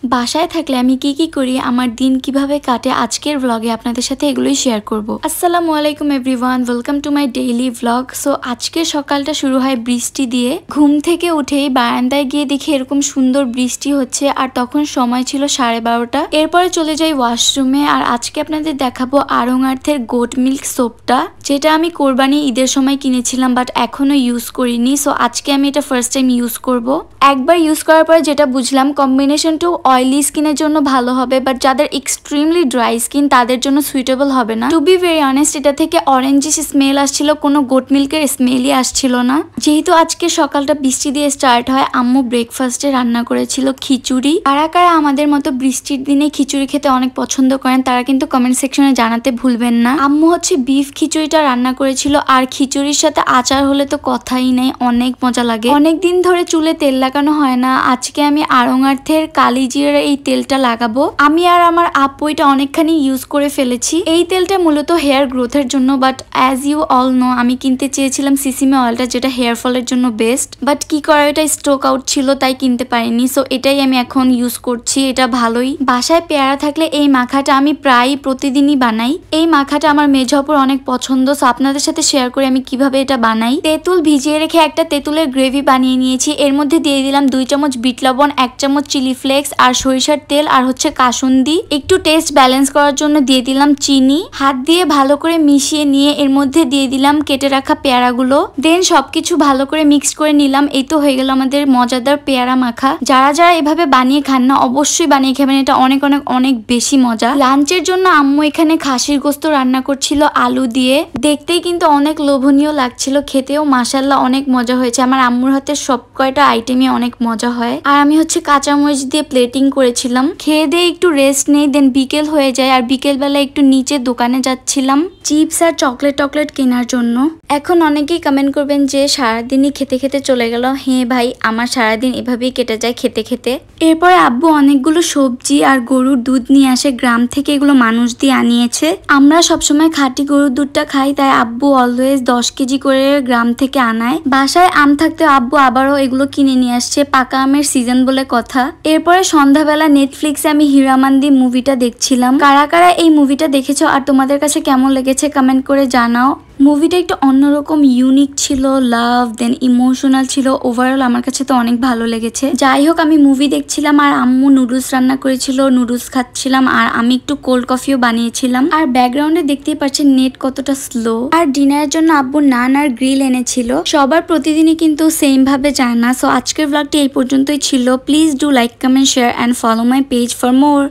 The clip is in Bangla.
বাসায় থাকলে আমি কি করি, আমার দিন কিভাবে কাটে, আজকের ব্লগে আপনাদের সাথে এগুলোই শেয়ার করব। আসসালামু আলাইকুম everyone, welcome to my daily blog. So আজকের সকালটা শুরু হয় বৃষ্টি দিয়ে। ঘুম থেকে উঠেই বারান্দায় গিয়ে দেখি এরকম সুন্দর বৃষ্টি হচ্ছে, আর তখন সময় ছিল 12:30। এরপরে চলে যাই ওয়াশরুমে, আর আজকে আপনাদের দেখাবো আড়ং আর্থের গোট মিল্ক সোপটা, যেটা আমি কোরবানি ঈদের সময় কিনেছিলাম বাট এখনো ইউজ করিনি। সো আজকে আমি এটা ফার্স্ট টাইম ইউজ করব। একবার ইউজ করার পরে যেটা বুঝলাম, কম্বিনেশনটা অয়েলি স্কিনের জন্য ভালো হবে, বাট যাদের এক্সট্রিমলি ড্রাই স্কিন তাদের জন্য সুইটেবল হবে না। টু বি ভেরি অনেস্ট, এটা থেকে অরেঞ্জিশ স্মেল আসছিল, কোনো গোট মিল্কের স্মেলই আসছিল না। যেহেতু আজকে সকালটা বৃষ্টি দিয়ে স্টার্ট হয়, আম্মু ব্রেকফাস্টে রান্না করেছিল খিচুড়ি। কারা কারা আমাদের মতো বৃষ্টির দিনে খিচুড়ি খেতে অনেক পছন্দ করেন তারা কিন্তু কমেন্ট সেকশনে জানাতে ভুলবেন না। আম্মু হচ্ছে বিফ খিচুড়িটা রান্না করেছিল, আর খিচুড়ির সাথে আচার হলে তো কথাই নেই, অনেক মজা লাগে। অনেকদিন ধরে চুলে তেল লাগানো হয় না, আজকে আমি আড়ং আর্থের কালিজিরার এই তেলটা লাগাবো। আমি আর আমার আপু এটা অনেকখানি ইউজ করে ফেলেছি। এই তেলটা মূলত হেয়ার গ্রোথের জন্য, but as you all know আমি কিনতে চেয়েছিলাম সিসিমে অয়েলটা, যেটা হেয়ার ফলের জন্য বেস্ট, বাট কি করা, এটা স্টক আউট ছিল তাই কিনতে পারিনি। সো এটাই আমি এখন ইউজ করছি, এটা ভালোই। বাসায় পেয়ারা থাকলে এই মাখাটা আমি প্রায় প্রতিদিনই বানাই। এই মাখাটা আমার মেঝাপুর অনেক পছন্দ, সো আপনাদের সাথে শেয়ার করে আমি কিভাবে এটা বানাই। তেঁতুল ভিজিয়ে রেখে একটা তেঁতুলের গ্রেভি বানিয়ে নিয়েছি। এর মধ্যে দিয়ে দিলাম 2 চামচ বিট লবণ, 1 চামচ চিলি ফ্লেক্স, আর সরিষার তেল, আর হচ্ছে কাসুন্দি। একটু টেস্ট ব্যালেন্স করার জন্য দিয়ে দিলাম চিনি। হাত দিয়ে ভালো করে মিশিয়ে নিয়ে এর মধ্যে দিয়ে দিলাম কেটে রাখা পেয়ারাগুলো। দেন সবকিছু ভালো করে মিক্স করে নিলাম। এই তো হয়ে গেল আমাদের মজাদার পেয়ারা মাখা। যারা যারা এভাবে বানিয়ে খান না, অবশ্যই বানিয়ে খাবেন, এটা অনেক অনেক অনেক বেশি মজা। লাঞ্চের জন্য আম্মু এখানে খাসির গোস্ত রান্না করছিল আলু দিয়ে। দেখতেই কিন্তু অনেক লোভনীয় লাগছিল, খেতেও মাশাআল্লাহ অনেক মজা হয়েছে। আমার আম্মুর হাতে সব কয়টা আইটেমই অনেক মজা হয়। আর আমি হচ্ছে কাঁচামরিচ দিয়ে প্লেটিং করেছিলাম। খেয়ে দিয়ে একটু রেস্ট নেই, দেন বিকেল হয়ে যায়, আর বিকেল বেলা একটু নিচে দোকানে যাচ্ছিলাম চিপস আর চকলেট কেনার জন্য। এখন অনেকেই কমেন্ট করবেন যে সারাদিনই খেতে খেতে চলে গেল। হ্যাঁ ভাই, আমার সারাদিন এভাবেই কেটে যায় খেতে খেতে। এরপরে আব্বু অনেকগুলো সবজি আর গরুর দুধ নিয়ে আসে গ্রাম থেকে, এগুলো মানুষ দিয়ে আনিয়েছে। আমরা সবসময় খাঁটি গরুর দুধটা খাই, তাই আব্বু অলওয়েজ 10 কেজি করে গ্রাম থেকে আনায়। বাসায় আম থাকতে আব্বু আবারও এগুলো কিনে নিয়ে আসছে, পাকা আমের সিজন বলে কথা। এরপরে সন্ধ্যাবেলা নেটফ্লিক্সে আমি হীরামান্দি মুভিটা দেখছিলাম। কারা কারা এই মুভিটা দেখেছো আর তোমাদের কাছে কেমন লেগেছে কমেন্ট করে জানাও। মুভিটা একটু অন্যরকম ইউনিক ছিল, লাভ দেন ইমোশনাল ছিল। ওভারঅল আমার কাছে তো অনেক ভালো লেগেছে। যাই হোক, আমি মুভি দেখছিলাম আর আম্মু নুডলস রান্না করেছিল, নুডলস খাচ্ছিলাম, আর আমি একটু কোল্ড কফিও বানিয়েছিলাম। আর ব্যাকগ্রাউন্ডে দেখতেই পাচ্ছেন নেট কতটা স্লো। আর ডিনারের জন্য আব্বু নান আর গ্রিল এনেছিল। সবার প্রতিদিনই কিন্তু সেম ভাবে যায় না। সো আজকের ব্লগটি এই পর্যন্তই ছিল। Please do like, comment, share and follow my page for more.